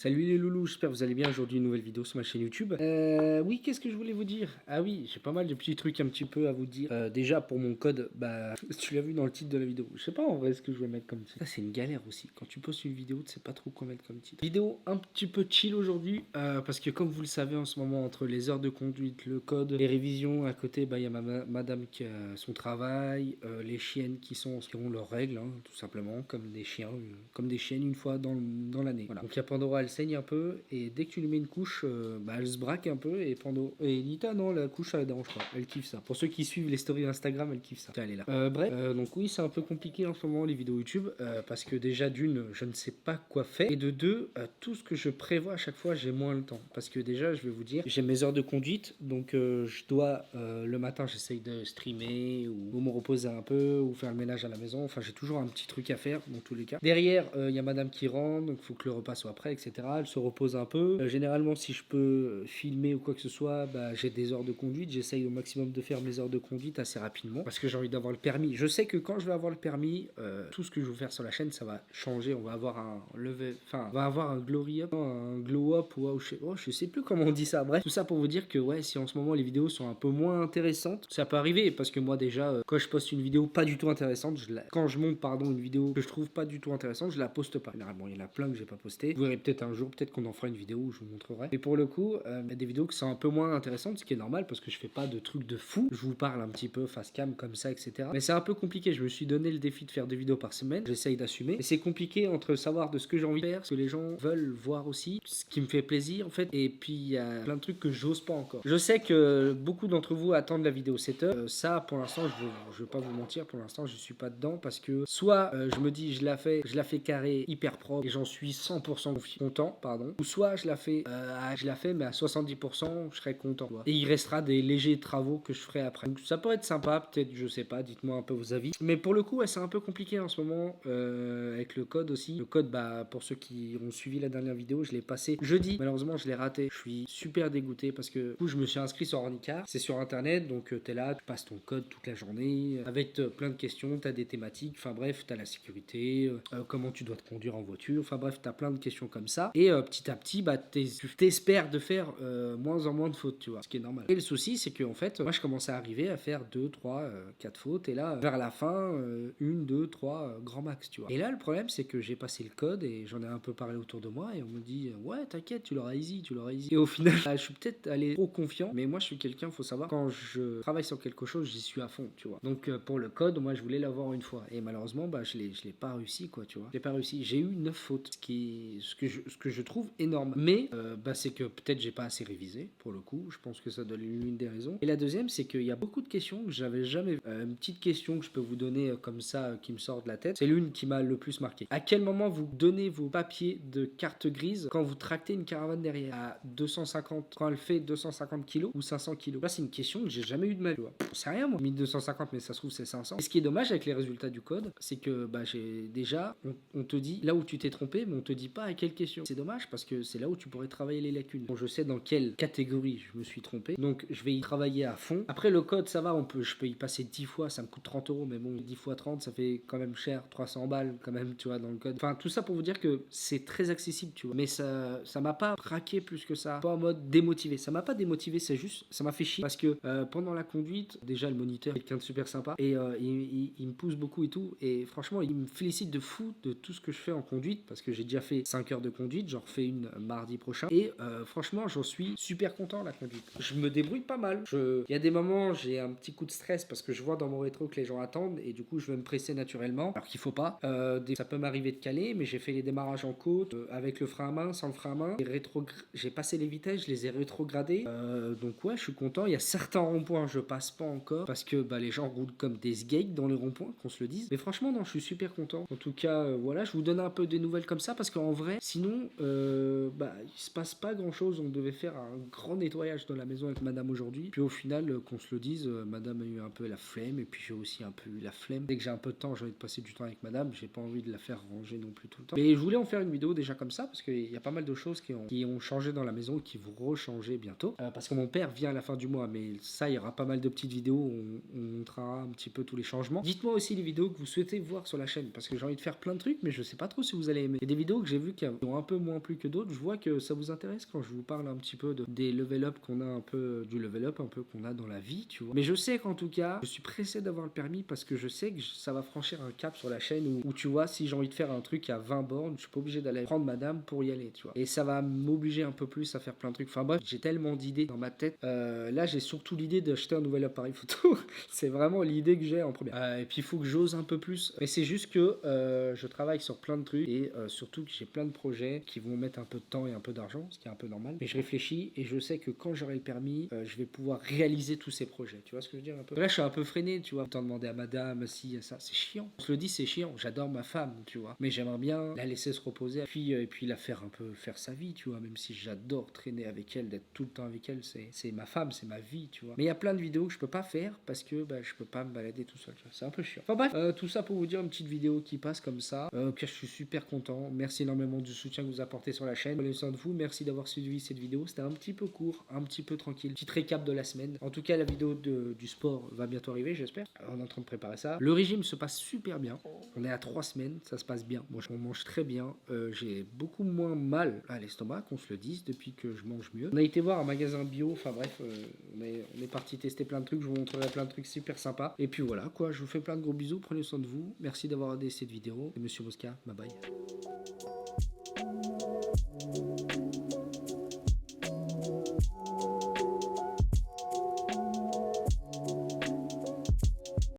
Salut les loulous, j'espère que vous allez bien. Aujourd'hui une nouvelle vidéo sur ma chaîne YouTube. Oui, qu'est-ce que je voulais vous dire? Ah oui, j'ai pas mal de petits trucs un petit peu à vous dire. Déjà pour mon code, bah tu l'as vu dans le titre de la vidéo. Je sais pas en vrai ce que je vais mettre comme titre. Ça c'est une galère aussi. Quand tu postes une vidéo, tu sais pas trop quoi mettre comme titre. Vidéo un petit peu chill aujourd'hui parce que comme vous le savez en ce moment entre les heures de conduite, le code, les révisions à côté, bah il y a madame qui a son travail, les chiennes qui ont leurs règles, hein, tout simplement, comme des chiens, comme des chiennes une fois dans l'année. Voilà. Donc il y a Pandora, elle saigne un peu et dès que tu lui mets une couche, bah, elle se braque un peu et Nita non, la couche ça la dérange pas, elle kiffe ça. Pour ceux qui suivent les stories Instagram, elle kiffe ça. Elle est là. Donc oui, c'est un peu compliqué en ce moment les vidéos YouTube parce que déjà d'une, je ne sais pas quoi faire et de deux, tout ce que je prévois à chaque fois, j'ai moins le temps parce que déjà, je vais vous dire, j'ai mes heures de conduite, donc je dois le matin, j'essaye de streamer ou me reposer un peu ou faire le ménage à la maison. Enfin, j'ai toujours un petit truc à faire dans tous les cas. Derrière, il y a madame qui rentre, donc il faut que le repas soit prêt, etc. Elle se repose un peu. Généralement, si je peux filmer ou quoi que ce soit, bah, j'ai des heures de conduite. J'essaye au maximum de faire mes heures de conduite assez rapidement parce que j'ai envie d'avoir le permis. Je sais que quand je vais avoir le permis, tout ce que je vais faire sur la chaîne, ça va changer. On va avoir un level, enfin, on va avoir un glory up, un glow up, ou je sais plus comment on dit ça. Bref, tout ça pour vous dire que ouais, si en ce moment les vidéos sont un peu moins intéressantes, ça peut arriver parce que moi déjà, quand je poste une vidéo pas du tout intéressante, quand je monte pardon une vidéo que je trouve pas du tout intéressante, je la poste pas. Généralement, il y en a plein que j'ai pas posté. Vous verrez peut-être un jour, peut-être qu'on en fera une vidéo où je vous montrerai. Mais pour le coup, il y a des vidéos qui sont un peu moins intéressantes, ce qui est normal parce que je fais pas de trucs de fou. Je vous parle un petit peu face cam comme ça, etc. Mais c'est un peu compliqué. Je me suis donné le défi de faire 2 vidéos par semaine. J'essaye d'assumer. Et c'est compliqué entre savoir de ce que j'ai envie de faire, ce que les gens veulent voir aussi, ce qui me fait plaisir en fait. Et puis il y a plein de trucs que j'ose pas encore. Je sais que beaucoup d'entre vous attendent la vidéo 7 heures. Ça, pour l'instant, je vais pas vous mentir. Pour l'instant, je suis pas dedans parce que soit je me dis je la fais carré hyper propre et j'en suis 100% content, pardon. Ou soit je la fais mais à 70% je serai content. Tu vois. Et il restera des légers travaux que je ferai après. Donc ça peut être sympa, peut-être, je sais pas, dites-moi un peu vos avis. Mais pour le coup, ouais, c'est un peu compliqué en ce moment avec le code aussi. Le code, bah, pour ceux qui ont suivi la dernière vidéo, je l'ai passé jeudi. Malheureusement, je l'ai raté. Je suis super dégoûté parce que du coup, je me suis inscrit sur Ornicar. C'est sur internet, donc t'es là, tu passes ton code toute la journée avec plein de questions, t'as des thématiques, enfin bref, t'as la sécurité, comment tu dois te conduire en voiture, enfin bref, t'as plein de questions comme ça. Et petit à petit, bah, tu t'espères de faire moins en moins de fautes, tu vois, ce qui est normal. Et le souci, c'est que en fait, moi, je commençais à arriver à faire 2, 3, 4 fautes, et là, vers la fin, 1, 2, 3, grand max, tu vois. Et là, le problème, c'est que j'ai passé le code et j'en ai un peu parlé autour de moi, et on me dit, ouais, t'inquiète, tu l'auras easy, tu l'auras easy. Et au final, bah, je suis peut-être allé trop confiant, mais moi, je suis quelqu'un, faut savoir, quand je travaille sur quelque chose, j'y suis à fond, tu vois. Donc, pour le code, moi, je voulais l'avoir une fois. Et malheureusement, bah, je l'ai pas réussi, quoi, tu vois. Je l'ai pas réussi. J'ai eu 9 fautes, ce que je trouve énorme. Mais, bah, c'est que peut-être j'ai pas assez révisé, pour le coup. Je pense que ça doit être l'une des raisons. Et la deuxième, c'est qu'il y a beaucoup de questions que j'avais jamais vues. Une petite question que je peux vous donner comme ça, qui me sort de la tête. C'est l'une qui m'a le plus marqué. À quel moment vous donnez vos papiers de carte grise quand vous tractez une caravane derrière? À 250, quand elle fait 250 kilos ou 500 kilos? Là, c'est une question que j'ai jamais eu de ma vie. C'est rien, moi. 1250, mais ça se trouve, c'est 500. Et ce qui est dommage avec les résultats du code, c'est que bah, on te dit là où tu t'es trompé, mais on te dit pas à quelle question. C'est dommage parce que c'est là où tu pourrais travailler les lacunes. Bon, je sais dans quelle catégorie je me suis trompé, donc je vais y travailler à fond. Après, le code, ça va, je peux y passer 10 fois, ça me coûte 30 euros, mais bon, 10 fois 30, ça fait quand même cher, 300 balles quand même, tu vois, dans le code. Enfin, tout ça pour vous dire que c'est très accessible, tu vois. Mais ça m'a pas braqué plus que ça, pas en mode démotivé. Ça m'a pas démotivé, c'est juste, ça m'a fait chier parce que pendant la conduite, déjà le moniteur est quelqu'un de super sympa et il me pousse beaucoup et tout. Et franchement, il me félicite de fou de tout ce que je fais en conduite parce que j'ai déjà fait 5 heures de conduite, j'en refais une mardi prochain. Et franchement, j'en suis super content la conduite. Je me débrouille pas mal. Il y a des moments, j'ai un petit coup de stress parce que je vois dans mon rétro que les gens attendent et du coup, je vais me presser naturellement. Alors qu'il faut pas. Ça peut m'arriver de caler, mais j'ai fait les démarrages en côte avec le frein à main, sans le frein à main. J'ai passé les vitesses, je les ai rétrogradés. Donc ouais, je suis content. Il y a certains ronds-points, je passe pas encore parce que bah, les gens roulent comme des sgeeks dans les ronds-points, qu'on se le dise. Mais franchement, non, je suis super content. En tout cas, voilà, je vous donne un peu des nouvelles comme ça parce qu'en vrai, sinon, bah, il se passe pas grand-chose. On devait faire un grand nettoyage dans la maison avec madame aujourd'hui. Puis au final, qu'on se le dise, madame a eu un peu la flemme et puis j'ai aussi un peu eu la flemme. Dès que j'ai un peu de temps, j'ai envie de passer du temps avec madame. J'ai pas envie de la faire ranger non plus tout le temps. Mais je voulais en faire une vidéo déjà comme ça parce qu'il y a pas mal de choses qui ont changé dans la maison et qui vont rechanger bientôt. Parce que mon père vient à la fin du mois, mais ça, il y aura pas mal de petites vidéos où on montrera un petit peu tous les changements. Dites-moi aussi les vidéos que vous souhaitez voir sur la chaîne parce que j'ai envie de faire plein de trucs, mais je sais pas trop si vous allez aimer. Il y a des vidéos que j'ai vues qui ont peu moins plu que d'autres. Je vois que ça vous intéresse quand je vous parle un petit peu des level up qu'on a un peu, du level up un peu qu'on a dans la vie, tu vois. Mais je sais qu'en tout cas, je suis pressé d'avoir le permis parce que je sais que ça va franchir un cap sur la chaîne où tu vois, si j'ai envie de faire un truc à 20 bornes, je suis pas obligé d'aller prendre madame pour y aller, tu vois. Et ça va m'obliger un peu plus à faire plein de trucs. Enfin bref, j'ai tellement d'idées dans ma tête. Là, j'ai surtout l'idée d'acheter un nouvel appareil photo. C'est vraiment l'idée que j'ai en première. Et puis il faut que j'ose un peu plus. Mais c'est juste que je travaille sur plein de trucs et surtout que j'ai plein de projets qui vont mettre un peu de temps et un peu d'argent, ce qui est un peu normal. Mais je réfléchis et je sais que quand j'aurai le permis, je vais pouvoir réaliser tous ces projets. Tu vois ce que je veux dire un peu? Là, je suis un peu freiné, tu vois. Autant demander à madame, si, ça, c'est chiant. On se le dit, c'est chiant. J'adore ma femme, tu vois. Mais j'aimerais bien la laisser se reposer et puis la faire un peu faire sa vie, tu vois. Même si j'adore traîner avec elle, d'être tout le temps avec elle, c'est ma femme, c'est ma vie, tu vois. Mais il y a plein de vidéos que je peux pas faire parce que je peux pas me balader tout seul, tu vois. C'est un peu chiant. Enfin bref, tout ça pour vous dire une petite vidéo qui passe comme ça. Au pire, je suis super content. Merci énormément du soutien que vous apportez sur la chaîne. Prenez soin de vous. Merci d'avoir suivi cette vidéo. C'était un petit peu court, un petit peu tranquille. Petit récap de la semaine. En tout cas, la vidéo du sport va bientôt arriver, j'espère. On est en train de préparer ça. Le régime se passe super bien. On est à 3 semaines, ça se passe bien. Moi, on mange très bien. J'ai beaucoup moins mal à l'estomac, qu'on se le dise, depuis que je mange mieux. On a été voir un magasin bio. Enfin bref, on est parti tester plein de trucs. Je vous montrerai plein de trucs super sympas. Et puis voilà, quoi. Je vous fais plein de gros bisous. Prenez soin de vous. Merci d'avoir regardé cette vidéo. Et Monsieur Mosca, bye bye.